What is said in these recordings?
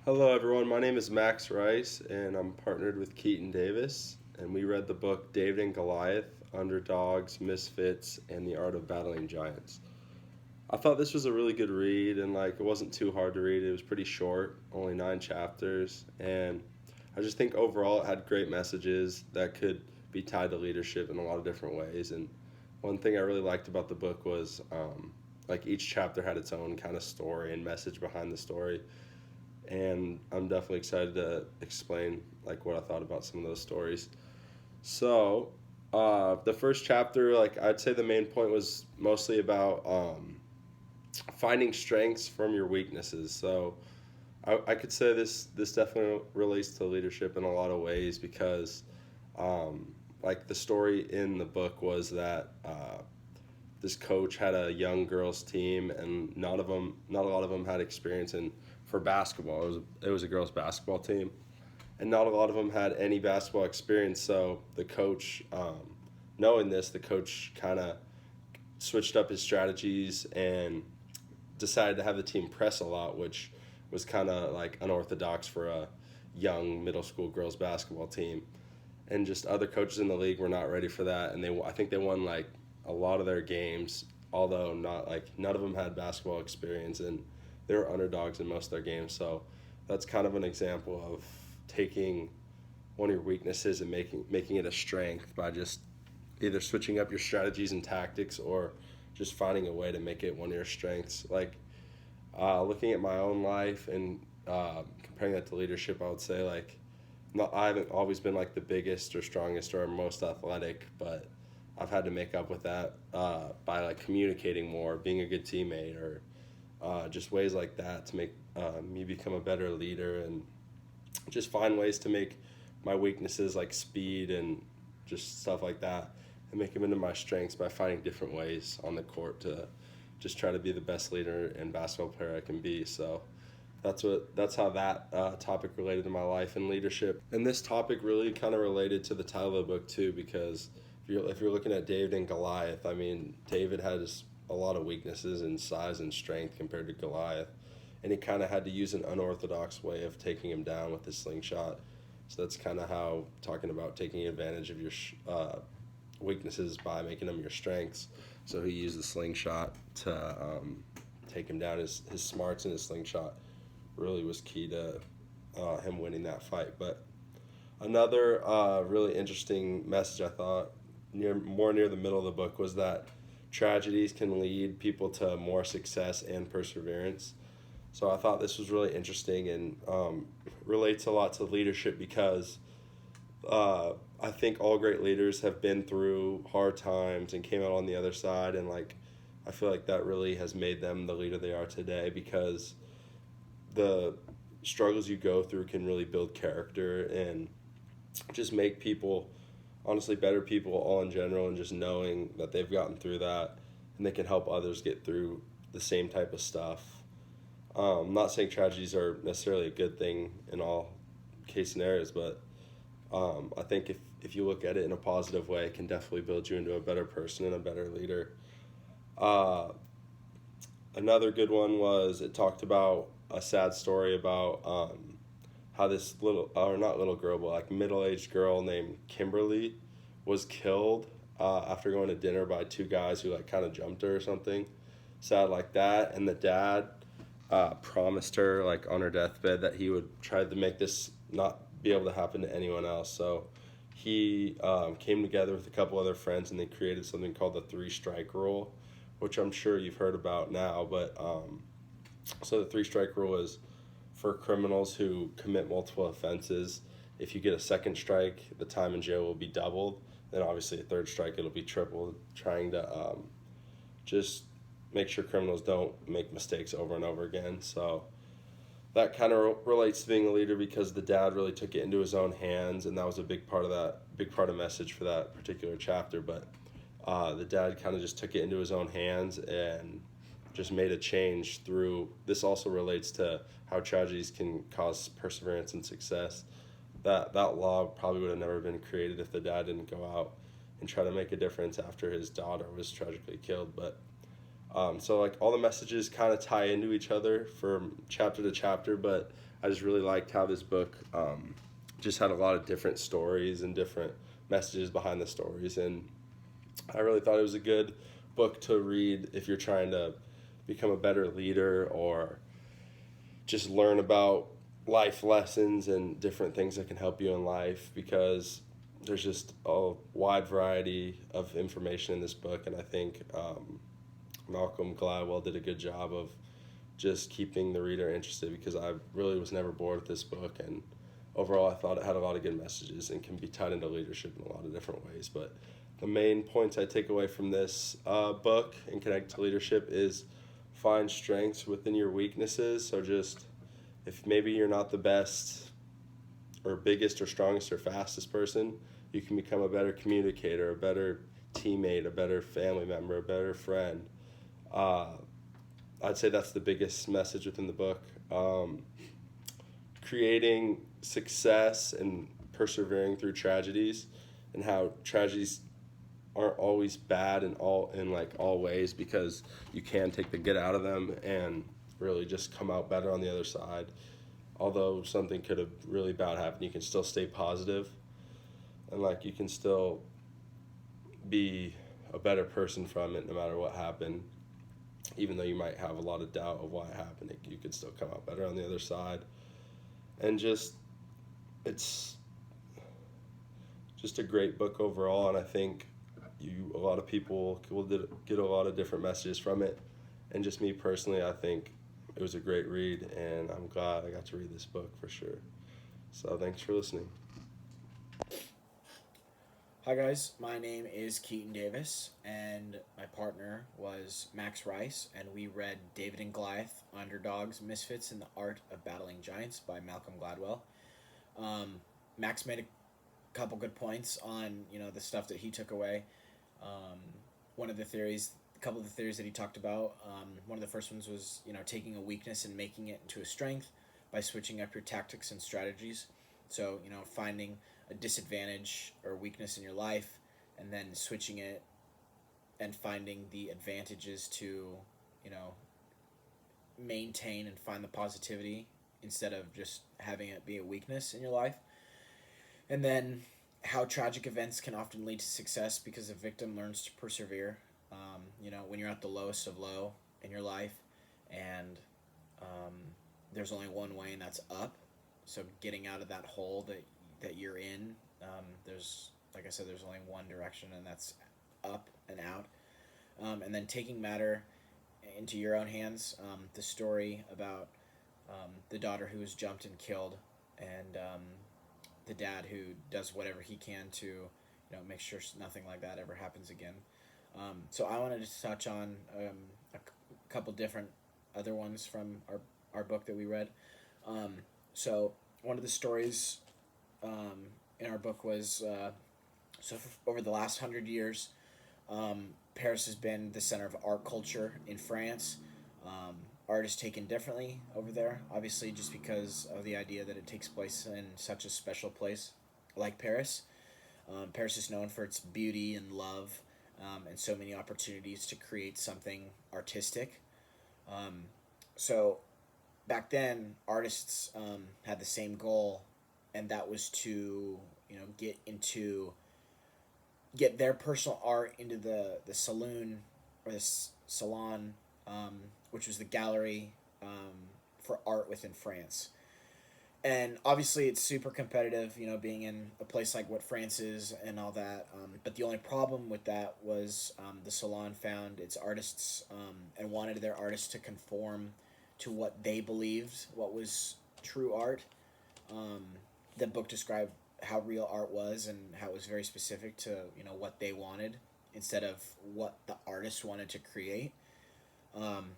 Hello, everyone. My name is Max Rice, and I'm partnered with Keaton Davis. And we read the book David and Goliath Underdogs, Misfits, and the Art of Battling Giants. I thought this was a really good read, and it wasn't too hard to read. It was pretty short, only 9 chapters. And I just think overall it had great messages that could be tied to leadership in a lot of different ways. And one thing I really liked about the book was each chapter had its own kind of story and message behind the story, and I'm definitely excited to explain what I thought about some of those stories. So, the first chapter, I'd say the main point was mostly about finding strengths from your weaknesses. So, I could say this definitely relates to leadership in a lot of ways because, the story in the book was that this coach had a young girls team, and not a lot of them had experience in for basketball. It was a girls basketball team, and not a lot of them had any basketball experience. So the coach, knowing this, the coach kind of switched up his strategies and decided to have the team press a lot, which was kind of unorthodox for a young middle school girls basketball team. And just other coaches in the league were not ready for that, and I think they won a lot of their games, although not none of them had basketball experience, and they were underdogs in most of their games. So that's kind of an example of taking one of your weaknesses and making it a strength by just either switching up your strategies and tactics or just finding a way to make it one of your strengths. Looking at my own life and comparing that to leadership, I would say I haven't always been the biggest or strongest or most athletic, but I've had to make up with that by communicating more, being a good teammate, or just ways like that to make me become a better leader, and just find ways to make my weaknesses like speed and just stuff like that and make them into my strengths by finding different ways on the court to just try to be the best leader and basketball player I can be. So that's how that topic related to my life and leadership. And this topic really kind of related to the title of the book too, because if you're looking at David and Goliath, I mean, David has a lot of weaknesses in size and strength compared to Goliath, and he kind of had to use an unorthodox way of taking him down with his slingshot. So that's kind of how talking about taking advantage of your weaknesses by making them your strengths. So he used the slingshot to take him down. His smarts and his slingshot really was key to him winning that fight. But another really interesting message I thought more near the middle of the book was that tragedies can lead people to more success and perseverance. So I thought this was really interesting and relates a lot to leadership because I think all great leaders have been through hard times and came out on the other side, and I feel like that really has made them the leader they are today, because the struggles you go through can really build character and just make people honestly better people all in general, and just knowing that they've gotten through that and they can help others get through the same type of stuff. I'm not saying tragedies are necessarily a good thing in all case scenarios, but I think if you look at it in a positive way, it can definitely build you into a better person and a better leader. Uh, Another good one was it talked about a sad story about how this little, or not little girl, but middle-aged girl named Kimberly was killed after going to dinner by two guys who kind of jumped her or something. Sad like that. And the dad promised her on her deathbed that he would try to make this not be able to happen to anyone else. So he came together with a couple other friends, and they created something called the three-strike rule, which I'm sure you've heard about now. But so the three-strike rule is for criminals who commit multiple offenses. If you get a second strike, the time in jail will be doubled. Then obviously a third strike, it'll be tripled, trying to just make sure criminals don't make mistakes over and over again. So that kind of relates to being a leader, because the dad really took it into his own hands, and that was a big part of message for that particular chapter. But the dad kind of just took it into his own hands and just made a change through. This also relates to how tragedies can cause perseverance and success. That law probably would have never been created if the dad didn't go out and try to make a difference after his daughter was tragically killed. But so all the messages kind of tie into each other from chapter to chapter, but I just really liked how this book just had a lot of different stories and different messages behind the stories, and I really thought it was a good book to read if you're trying to become a better leader or just learn about life lessons and different things that can help you in life, because there's just a wide variety of information in this book. And I think Malcolm Gladwell did a good job of just keeping the reader interested, because I really was never bored with this book. And overall, I thought it had a lot of good messages and can be tied into leadership in a lot of different ways. But the main points I take away from this book and connect to leadership is find strengths within your weaknesses. So just if maybe you're not the best or biggest or strongest or fastest person, you can become a better communicator, a better teammate, a better family member, a better friend. Uh, I'd say that's the biggest message within the book. Creating success and persevering through tragedies, and how tragedies aren't always bad in all ways, because you can take the good out of them and really just come out better on the other side. Although something could have really bad happened, you can still stay positive, and you can still be a better person from it no matter what happened. Even though you might have a lot of doubt of why it happened, you could still come out better on the other side. And it's just a great book overall, and I think a lot of people will get a lot of different messages from it. And just me personally, I think it was a great read, and I'm glad I got to read this book for sure. So thanks for listening. Hi guys, my name is Keaton Davis, and my partner was Max Rice, and we read David and Goliath: Underdogs, Misfits, and the Art of Battling Giants by Malcolm Gladwell. Max made a couple good points on the stuff that he took away. Um, one of the theories, a couple of the theories that he talked about. One of the first ones was taking a weakness and making it into a strength by switching up your tactics and strategies. So finding a disadvantage or weakness in your life, and then switching it and finding the advantages to you know maintain and find the positivity instead of just having it be a weakness in your life. And then how tragic events can often lead to success because the victim learns to persevere. When you're at the lowest of low in your life, and um, there's only one way, and that's up. So getting out of that hole that you're in, there's like I said, there's only one direction, and that's up and out. And then taking matter into your own hands. The story about the daughter who was jumped and killed, and the dad who does whatever he can to make sure nothing like that ever happens again. So I wanted to touch on couple different other ones from our book that we read. So one of the stories in our book was over the last 100 years, Paris has been the center of art culture in France. Art is taken differently over there, obviously, just because of the idea that it takes place in such a special place like Paris. Paris is known for its beauty and love, and so many opportunities to create something artistic. Um, so back then, artists had the same goal, and that was to get their personal art into the saloon or the salon, which was the gallery for art within France. And obviously, it's super competitive, being in a place like what France is and all that. But the only problem with that was the salon found its artists and wanted their artists to conform to what they believed what was true art. Um, the book described how real art was, and how it was very specific to what they wanted instead of what the artist wanted to create. Um,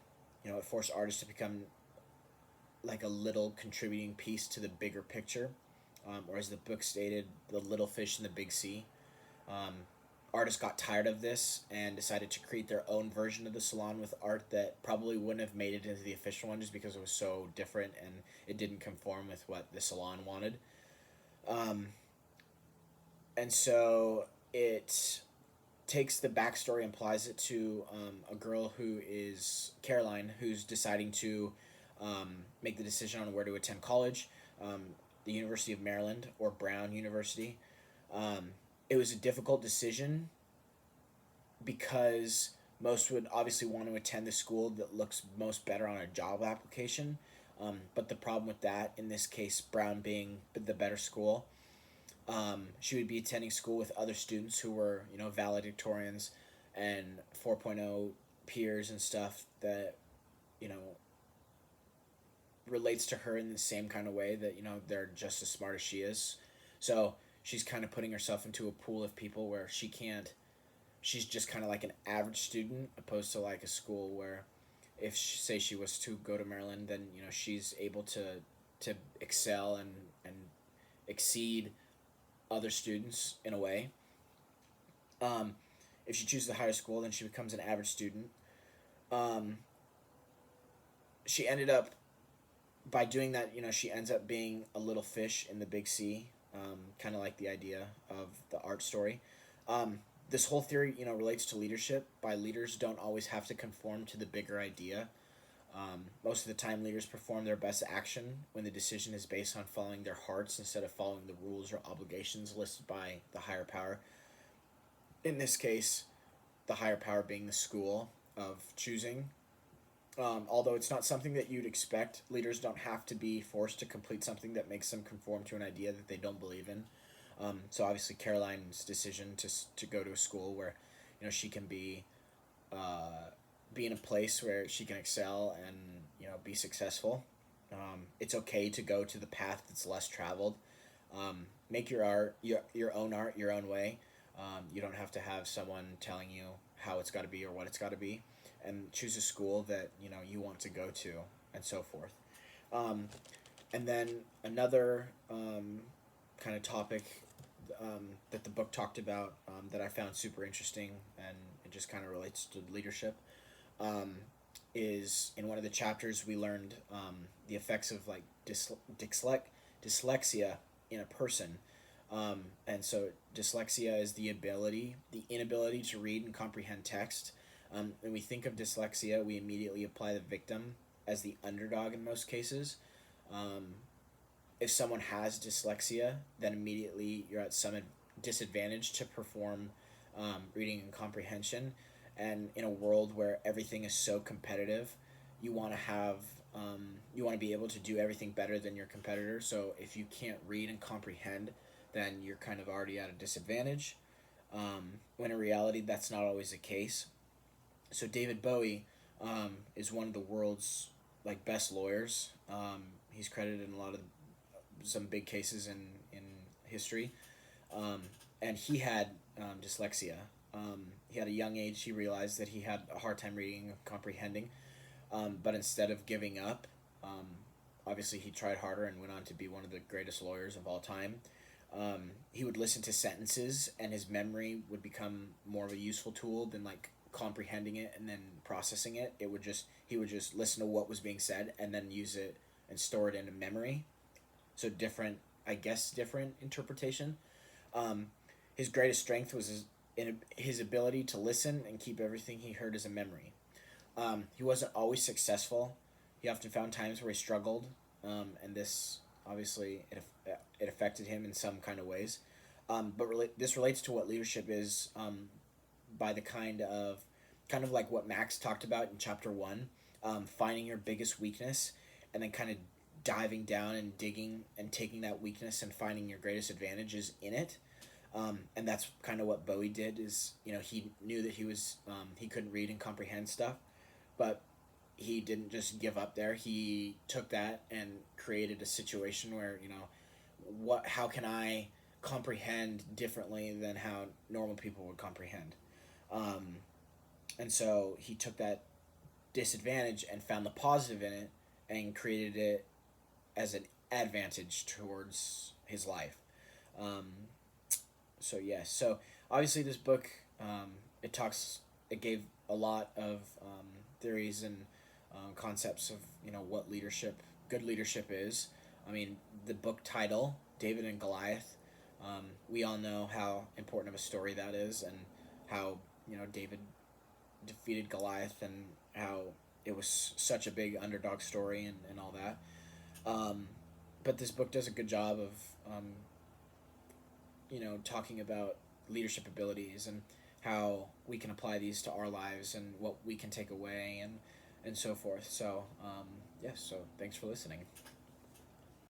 it forced artists to become like a little contributing piece to the bigger picture, or as the book stated, the little fish in the big sea. Um, Artists got tired of this and decided to create their own version of the salon with art that probably wouldn't have made it into the official one just because it was so different and it didn't conform with what the salon wanted. Um, and so it takes the backstory and applies it to a girl who is Caroline, who's deciding to make the decision on where to attend college, the University of Maryland or Brown University. Um, it was a difficult decision because most would obviously want to attend the school that looks most better on a job application. But the problem with that, in this case, Brown being the better school, she would be attending school with other students who were, valedictorians and 4.0 peers and stuff that, you know, relates to her in the same kind of way that, they're just as smart as she is. So she's kind of putting herself into a pool of people where she's just kind of like an average student opposed to like a school where if say she was to go to Maryland, then she's able to excel and exceed other students in a way. Um, if she chooses a higher school, then she becomes an average student. Um, she ended up by doing that. She ends up being a little fish in the big sea. Kind of like the idea of the art story. This whole theory, relates to leadership. By leaders don't always have to conform to the bigger idea. Most of the time, leaders perform their best action when the decision is based on following their hearts instead of following the rules or obligations listed by the higher power. In this case, the higher power being the school of choosing. Although it's not something that you'd expect, leaders don't have to be forced to complete something that makes them conform to an idea that they don't believe in. So obviously, Caroline's decision to go to a school where, she can be in a place where she can excel and be successful. It's okay to go to the path that's less traveled. Make your art, your own art, your own way. You don't have to have someone telling you how it's got to be or what it's got to be, and choose a school that you want to go to, and so forth. Um, and then another kind of topic that the book talked about that I found super interesting, and it just kind of relates to leadership. Um, is in one of the chapters we learned the effects of like dyslexia in a person. And so dyslexia is the inability to read and comprehend text. When we think of dyslexia, we immediately apply the victim as the underdog in most cases. Um, if someone has dyslexia, then immediately you're at some disadvantage to perform reading and comprehension. And in a world where everything is so competitive, you want to have you want to be able to do everything better than your competitor. So if you can't read and comprehend, then you're kind of already at a disadvantage. When in reality, that's not always the case. So David Bowie is one of the world's like best lawyers. He's credited in a lot of some big cases in history, and he had dyslexia. He had a young age. He realized that he had a hard time reading and comprehending, but instead of giving up, obviously he tried harder and went on to be one of the greatest lawyers of all time. He would listen to sentences, and his memory would become more of a useful tool than like comprehending it and then processing it. He would just listen to what was being said and then use it and store it in a memory. So different, I guess, different interpretation. Um, his greatest strength was in his ability to listen and keep everything he heard as a memory. He wasn't always successful. He often found times where he struggled, and this obviously it affected him in some kind of ways. This relates to what leadership is, by the kind of like what Max talked about in chapter one, finding your biggest weakness and then kind of diving down and digging and taking that weakness and finding your greatest advantages in it. And that's kind of what Bowie did. Is he knew that he couldn't read and comprehend stuff, but he didn't just give up there. He took that and created a situation where how can I comprehend differently than how normal people would comprehend. Um, and so he took that disadvantage and found the positive in it and created it as an advantage towards his life. Um, so yes, so obviously this book, it gave a lot of theories and concepts of what good leadership is. I mean, the book title, David and Goliath. We all know how important of a story that is, and how David defeated Goliath, and how it was such a big underdog story and all that. But this book does a good job of talking about leadership abilities and how we can apply these to our lives and what we can take away and so forth. So, so thanks for listening.